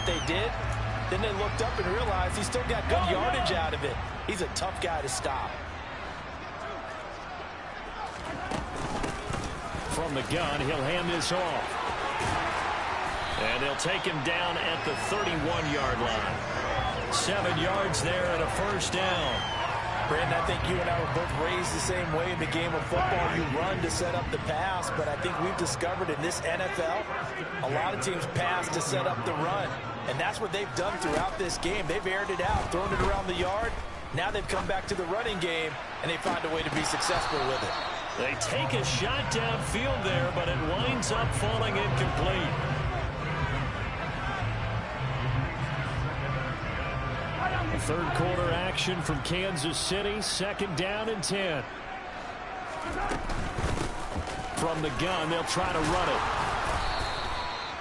what they did. Then they looked up and realized he still got good yardage out of it. He's a tough guy to stop. From the gun, he'll hand this off. And they'll take him down at the 31-yard line. 7 yards there and a first down. Brandon, I think you and I were both raised the same way in the game of football. You run to set up the pass, but I think we've discovered in this NFL, a lot of teams pass to set up the run. And that's what they've done throughout this game. They've aired it out, thrown it around the yard. Now they've come back to the running game, and they find a way to be successful with it. They take a shot downfield there, but it winds up falling incomplete. Third quarter action from Kansas City. 2nd down and 10. From the gun, they'll try to run it.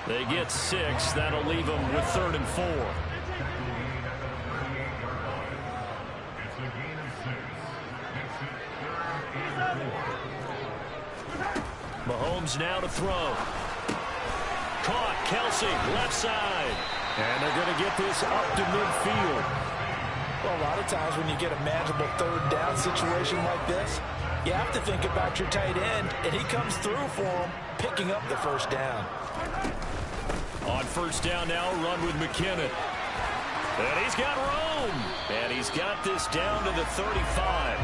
They get 6. That'll leave them with 3rd and 4. Mahomes now to throw. Caught. Kelsey, left side. And they're going to get this up to midfield. Well, a lot of times when you get a manageable 3rd down situation like this, you have to think about your tight end, and he comes through for him, picking up the 1st down. On 1st down now, run with McKinnon. And he's got room. And he's got this down to the 35.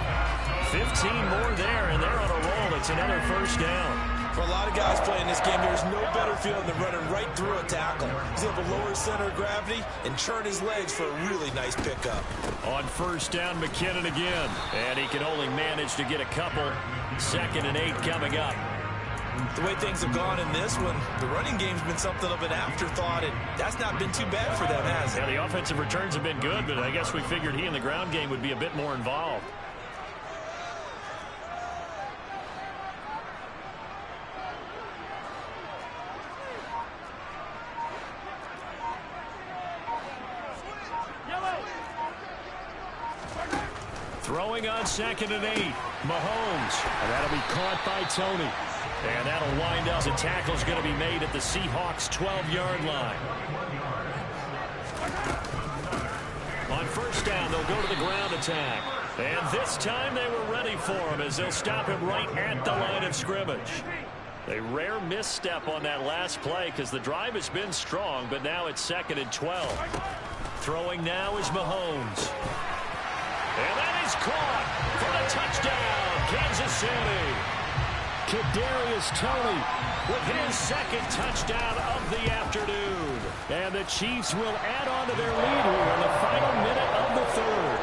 15 more there, and they're on a roll. It's another 1st down. For a lot of guys playing this game, there's no better feeling than running right through a tackle. He's able to lower his center of gravity and churn his legs for a really nice pickup. On 1st down, McKinnon again. And he can only manage to get a couple. 2nd and 8 coming up. The way things have gone in this one, the running game's been something of an afterthought, and that's not been too bad for them, has it? Yeah, the offensive returns have been good, but I guess we figured he in the ground game would be a bit more involved. Throwing on 2nd and 8. Mahomes. And that'll be caught by Tony. And that'll wind up. The tackle's going to be made at the Seahawks' 12-yard line. On 1st down, they'll go to the ground attack. And this time they were ready for him as they'll stop him right at the line of scrimmage. A rare misstep on that last play because the drive has been strong, but now it's 2nd and 12. Throwing now is Mahomes. And that is caught for the touchdown, Kansas City. Kadarius Toney with his 2nd touchdown of the afternoon. And the Chiefs will add on to their lead here in the final minute of the 3rd.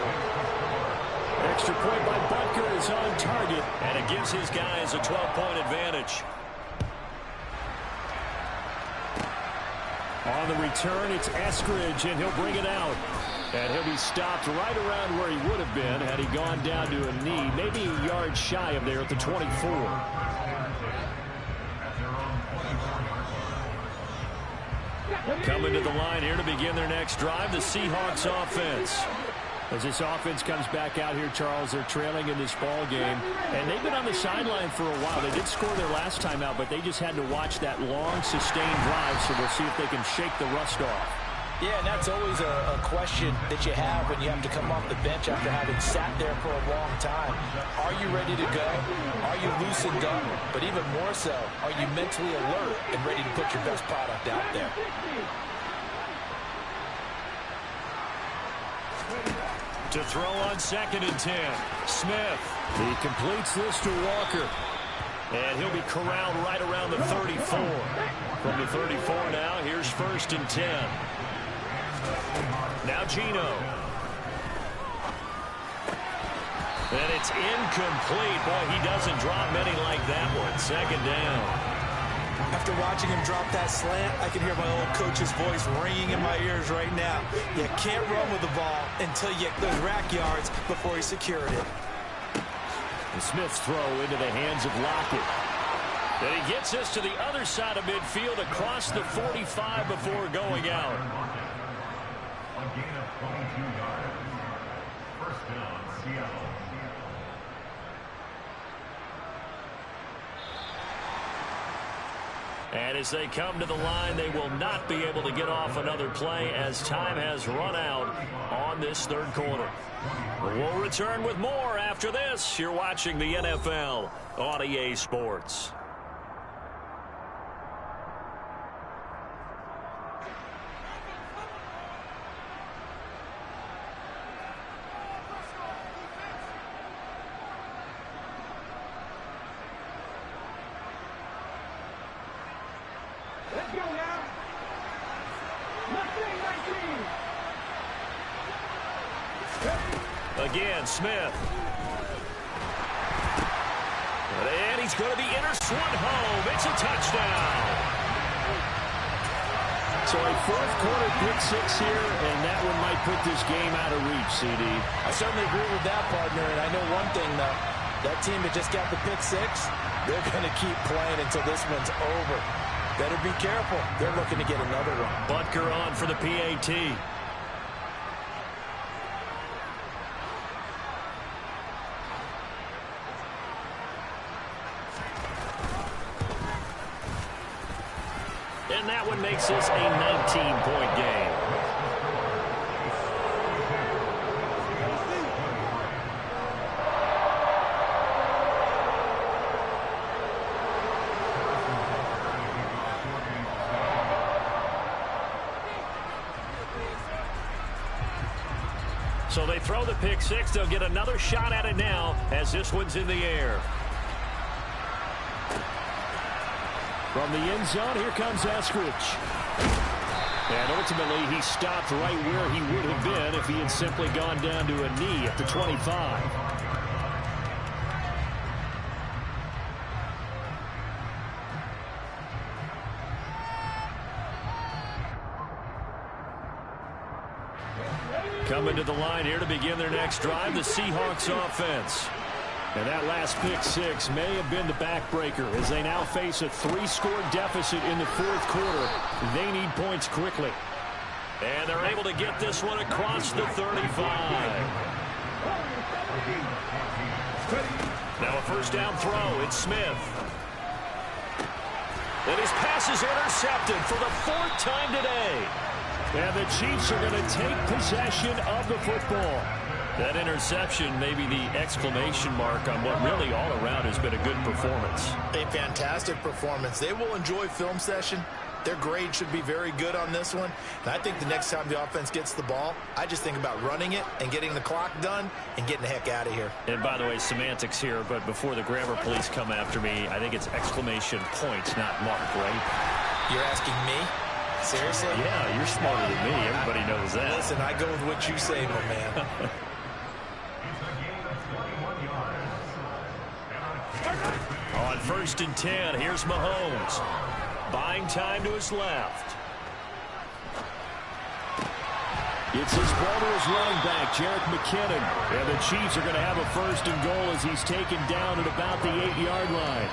Extra point by Butker is on target, and it gives his guys a 12-point advantage. On the return, it's Eskridge, and he'll bring it out. And he'll be stopped right around where he would have been had he gone down to a knee, maybe a yard shy of there at the 24. Coming to the line here to begin their next drive, the Seahawks offense. As this offense comes back out here, Charles, they're trailing in this ball game. And they've been on the sideline for a while. They did score their last time out, but they just had to watch that long, sustained drive, so we'll see if they can shake the rust off. Yeah, and that's always a question that you have when you have to come off the bench after having sat there for a long time. Are you ready to go? Are you loosened up? But even more so, are you mentally alert and ready to put your best product out there? To throw on 2nd and 10. Smith. He completes this to Walker. And he'll be corralled right around the 34. From the 34 now, here's 1st and 10. Now Geno. And it's incomplete. Boy, he doesn't drop many like that one. 2nd down. After watching him drop that slant, I can hear my old coach's voice ringing in my ears right now. You can't run with the ball until you get those rack yards before he secured it. And Smith's throw into the hands of Lockett. And he gets us to the other side of midfield across the 45 before going out. A gain of 22 yards. 1st down, Seattle. And as they come to the line, they will not be able to get off another play as time has run out on this third quarter. We'll return with more after this. You're watching the NFL on EA Sports. Let's go now. Again, Smith. And he's going to be swung home. It's a touchdown. So a fourth quarter pick six here, and that one might put this game out of reach, CD. I certainly agree with that, partner. And I know one thing, though. That team that just got the pick six, they're going to keep playing until this one's over. Better be careful. They're looking to get another one. Butker on for the PAT. And that one makes this a 19-point game. So they throw the pick six. They'll get another shot at it now as this one's in the air. From the end zone, here comes Eskridge. And ultimately, he stopped right where he would have been if he had simply gone down to a knee at the 25. Coming to the line here to begin their next drive, the Seahawks offense. And that last pick six may have been the backbreaker as they now face a 3-score deficit in the fourth quarter. They need points quickly. And they're able to get this one across the 35. Now a first down throw. It's Smith. And his pass is intercepted for the fourth time today. And the Chiefs are going to take possession of the football. That interception may be the exclamation mark on what really all around has been a good performance. A fantastic performance. They will enjoy film session. Their grade should be very good on this one. And I think the next time the offense gets the ball, I just think about running it and getting the clock done and getting the heck out of here. And by the way, semantics here, but before the grammar police come after me, I think it's exclamation point, not mark, right? You're asking me? Seriously? Yeah, you're smarter than me. Everybody knows that. Listen, I go with what you say, my man. On 1st and 10, here's Mahomes. Buying time to his left. It's his brother as running back, Jerick McKinnon. And the Chiefs are going to have a 1st and goal as he's taken down at about the 8-yard line.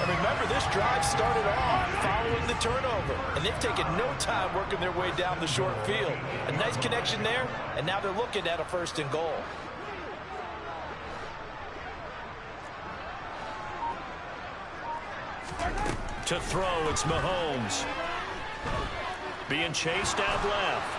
And remember, this drive started off following the turnover. And they've taken no time working their way down the short field. A nice connection there, and now they're looking at a 1st and goal. To throw, it's Mahomes. Being chased out left.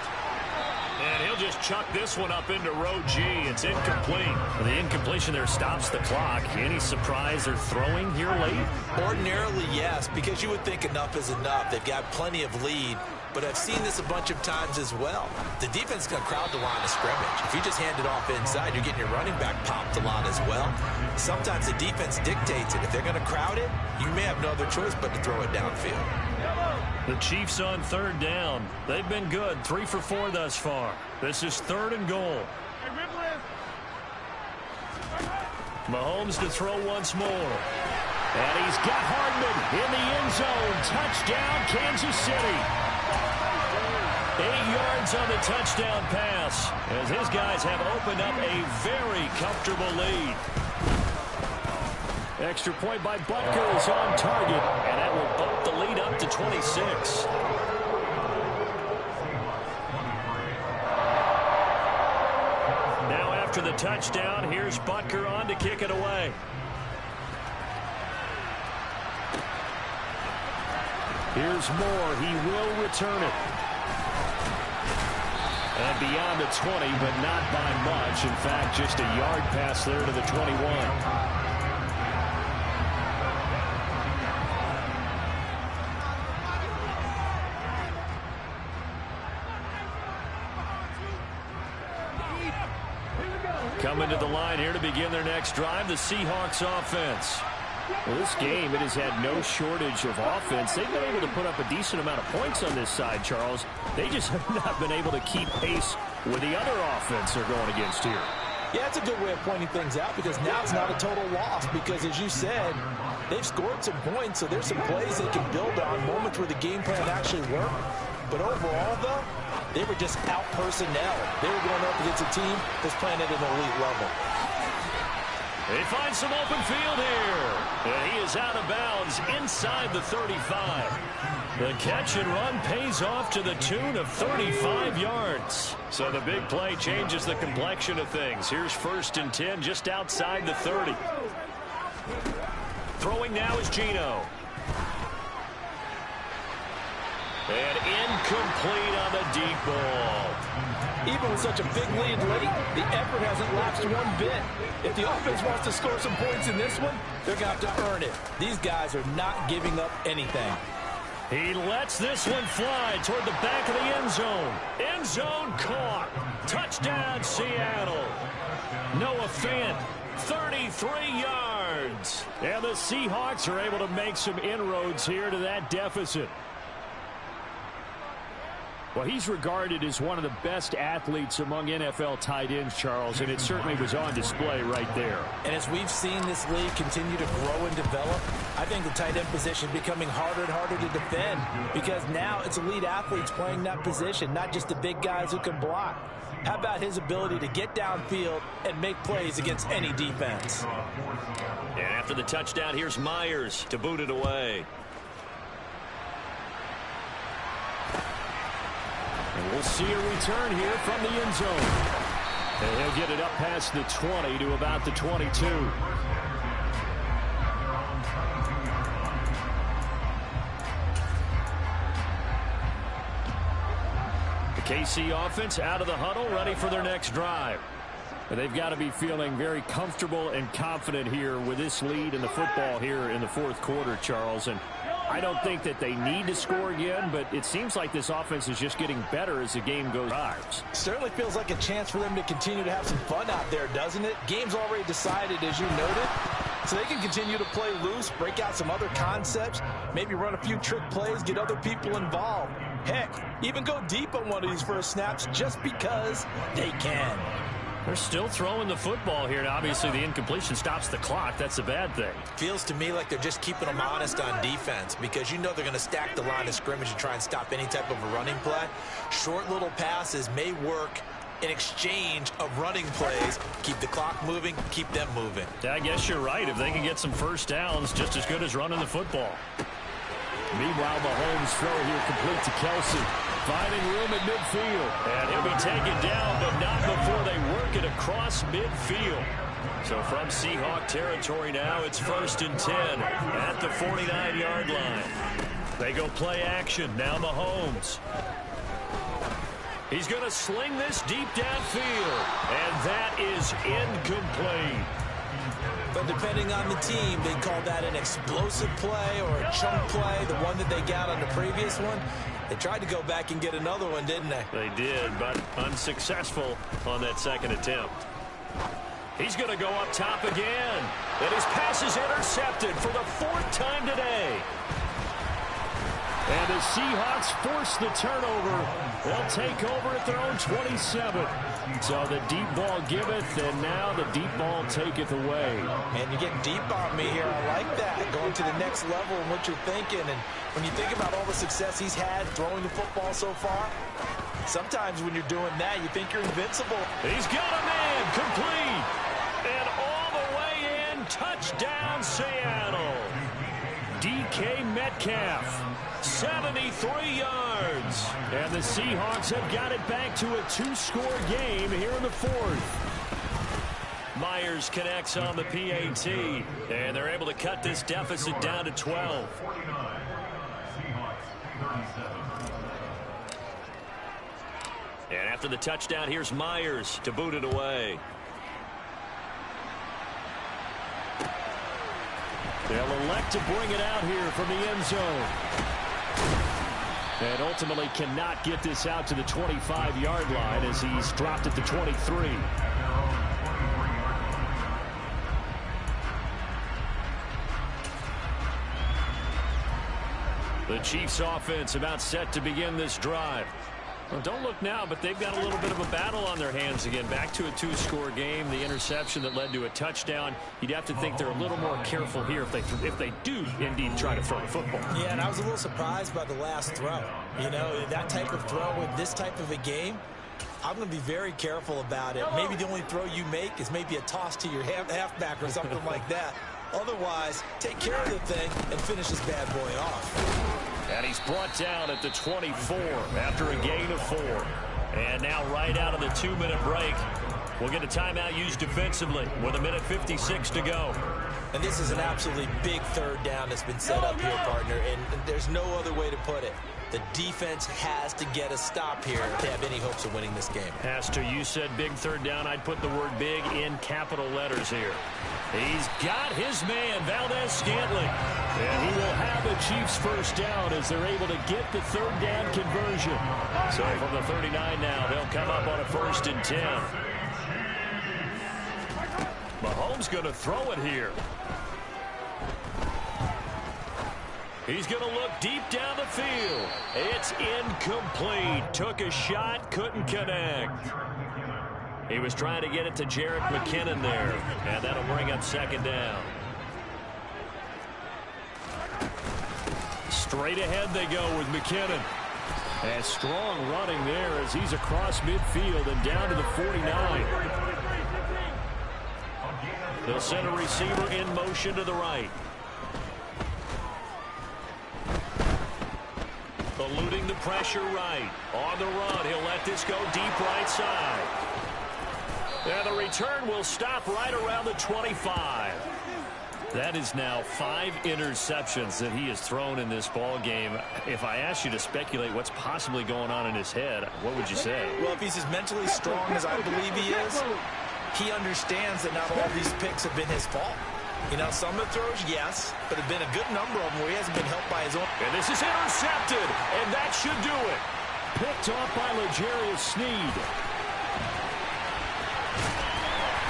And he'll just chuck this one up into row G. It's incomplete. The incompletion there stops the clock. Any surprise they're throwing here late? Ordinarily, yes, because you would think enough is enough. They've got plenty of lead, but I've seen this a bunch of times as well. The defense is going to crowd the line of scrimmage. If you just hand it off inside, you're getting your running back popped a lot as well. Sometimes the defense dictates it. If they're going to crowd it, you may have no other choice but to throw it downfield. The Chiefs on 3rd down. They've been good, 3 for 4 thus far. This is 3rd and goal. Mahomes to throw once more. And he's got Hardman in the end zone. Touchdown, Kansas City. 8 yards on the touchdown pass as his guys have opened up a very comfortable lead. Extra point by Butker is on target. And that will bump the lead up to 26. Now after the touchdown, here's Butker on to kick it away. Here's Moore. He will return it. And beyond the 20, but not by much. In fact, just a yard pass there to the 21. Coming to the line here to begin their next drive, the Seahawks offense. Well, this game, it has had no shortage of offense. They've been able to put up a decent amount of points on this side, Charles. They just have not been able to keep pace with the other offense they're going against here. Yeah, it's a good way of pointing things out because now it's not a total loss because, as you said, they've scored some points, so there's some plays they can build on, moments where the game plan actually worked. But overall, though, they were just out-personnel. They were going up against a team that's playing at an elite level. They find some open field here. And he is out of bounds inside the 35. The catch and run pays off to the tune of 35 yards. So the big play changes the complexion of things. Here's 1st and 10 just outside the 30. Throwing now is Geno. And incomplete on the deep ball. Even with such a big lead late, the effort hasn't lapsed one bit. If the offense wants to score some points in this one, they're going to have to earn it. These guys are not giving up anything. He lets this one fly toward the back of the end zone. End zone caught. Touchdown, Seattle. Noah Fant, 33 yards. And the Seahawks are able to make some inroads here to that deficit. Well, he's regarded as one of the best athletes among NFL tight ends, Charles, and it certainly was on display right there. And as we've seen this league continue to grow and develop, I think the tight end position is becoming harder and harder to defend because now it's elite athletes playing that position, not just the big guys who can block. How about his ability to get downfield and make plays against any defense? And after the touchdown, here's Myers to boot it away. And we'll see a return here from the end zone. And he'll get it up past the 20 to about the 22. The KC offense out of the huddle, ready for their next drive. And they've got to be feeling very comfortable and confident here with this lead in the football here in the fourth quarter, Charles. And I don't think that they need to score again, but it seems like this offense is just getting better as the game goes on. Certainly feels like a chance for them to continue to have some fun out there, doesn't it? Game's already decided, as you noted, so they can continue to play loose, break out some other concepts, maybe run a few trick plays, get other people involved. Heck, even go deep on one of these first snaps just because they can. They're still throwing the football here, and obviously the incompletion stops the clock. That's a bad thing. Feels to me like they're just keeping them honest on defense because you know they're going to stack the line of scrimmage and try and stop any type of a running play. Short little passes may work in exchange of running plays. Keep the clock moving, keep them moving. Yeah, I guess you're right. If they can get some first downs, just as good as running the football. Meanwhile, Mahomes throw here complete to Kelsey. Finding room at midfield. And he'll be taken down, but not before they work it across midfield. So from Seahawk territory now, it's 1st and 10 at the 49-yard line. They go play action. Now Mahomes. He's going to sling this deep downfield. And that is incomplete. But depending on the team, they call that an explosive play or a chunk play, the one that they got on the previous one. They tried to go back and get another one, didn't they? They did, but unsuccessful on that second attempt. He's going to go up top again. And his pass is intercepted for the 4th time today. And the Seahawks force the turnover. They'll take over at their own 27. So the deep ball giveth, and now the deep ball taketh away. And you're getting deep on me here. I like that. Going to the next level in what you're thinking. And when you think about all the success he's had throwing the football so far, sometimes when you're doing that, you think you're invincible. He's got a man complete. And all the way in, touchdown Seattle. DK Metcalf. 73 yards. And the Seahawks have got it back to a 2-score game here in the 4th. Myers connects on the PAT. And they're able to cut this deficit down to 12. And after the touchdown, here's Myers to boot it away. They'll elect to bring it out here from the end zone. And ultimately cannot get this out to the 25-yard line as he's dropped at the 23. The Chiefs offense about set to begin this drive. Well, don't look now, but they've got a little bit of a battle on their hands again. Back to a two-score game. The interception that led to a touchdown. You'd have to think they're a little more careful here if they do indeed try to throw the football. Yeah, and I was a little surprised by the last throw. You know, that type of throw in this type of a game, I'm going to be very careful about it. Maybe the only throw you make is maybe a toss to your halfback or something like that. Otherwise, take care of the thing and finish this bad boy off. And he's brought down at the 24 after a gain of 4. And now right out of the 2-minute break, we'll get a timeout used defensively with 1:56 to go. And this is an absolutely big third down that's been set up here, partner, and there's no other way to put it. The defense has to get a stop here to have any hopes of winning this game. Has to. You said big third down. I'd put the word big in capital letters here. He's got his man, Valdez-Scantling. And he will have the Chiefs first down as they're able to get the third down conversion. So from the 39 now, they'll come up on a 1st and 10. Mahomes going to throw it here. He's going to look deep down the field. It's incomplete. Took a shot, couldn't connect. He was trying to get it to Jerick McKinnon there, and that'll bring up 2nd down. Straight ahead they go with McKinnon. And strong running there as he's across midfield and down to the 49. The center receiver in motion to the right. Eluding the pressure right. On the run, he'll let this go deep right side. And the return will stop right around the 25. That is now 5 interceptions that he has thrown in this ball game. If I asked you to speculate what's possibly going on in his head, what would you say? Well, if he's as mentally strong as I believe he is, he understands that not all these picks have been his fault. You know, some of the throws, yes, but there have been a good number of them where he hasn't been helped by his own. And this is intercepted, and that should do it. Picked off by L'Jarius Sneed.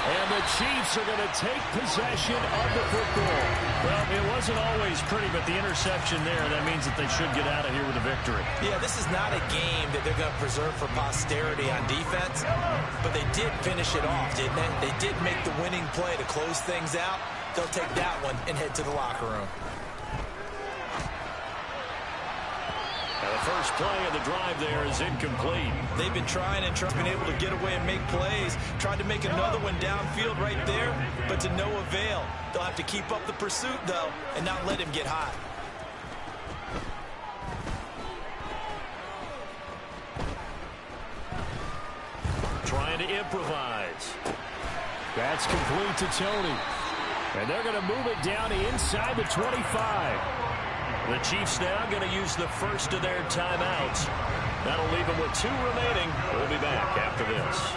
And the Chiefs are going to take possession of the football. Well, it wasn't always pretty, but the interception there, that means that they should get out of here with a victory. Yeah, this is not a game that they're going to preserve for posterity on defense, but they did finish it off, didn't they? They did make the winning play to close things out. They'll take that one and head to the locker room. Now the first play of the drive there is incomplete. They've been trying and been able to get away and make plays. Tried to make another one downfield right there, but to no avail. They'll have to keep up the pursuit, though, and not let him get hot. Trying to improvise. That's complete to Tony. And they're going to move it down inside the 25. The Chiefs now going to use the first of their timeouts. That'll leave them with 2 remaining. We'll be back after this.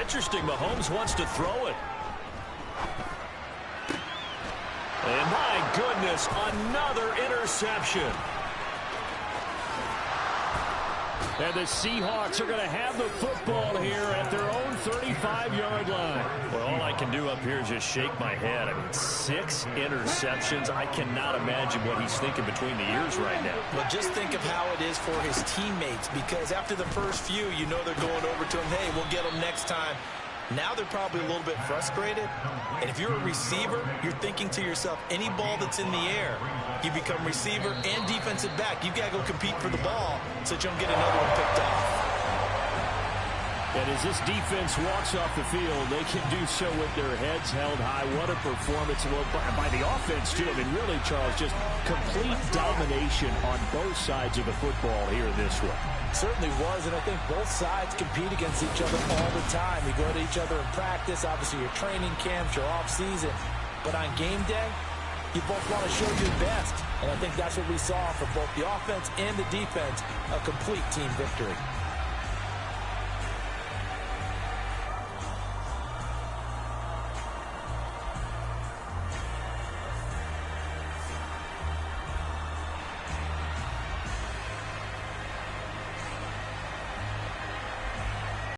Interesting. Mahomes wants to throw it. And my goodness, another interception. And the Seahawks are going to have the football here at their own 35-yard line. Well, all I can do up here is just shake my head. I mean, 6 interceptions. I cannot imagine what he's thinking between the ears right now. But just think of how it is for his teammates, because after the first few, you know they're going over to him, hey, we'll get them next time. Now they're probably a little bit frustrated. And if you're a receiver, you're thinking to yourself, any ball that's in the air, you become receiver and defensive back. You've got to go compete for the ball so that you don't get another one picked off. And as this defense walks off the field, they can do so with their heads held high. What a performance by the offense, too. I mean, really, Charles, just complete domination on both sides of the football here in this one. Certainly was, and I think both sides compete against each other all the time. You go to each other in practice, obviously your training camps, your off season, but on game day, you both want to show your best. And I think that's what we saw from both the offense and the defense, a complete team victory.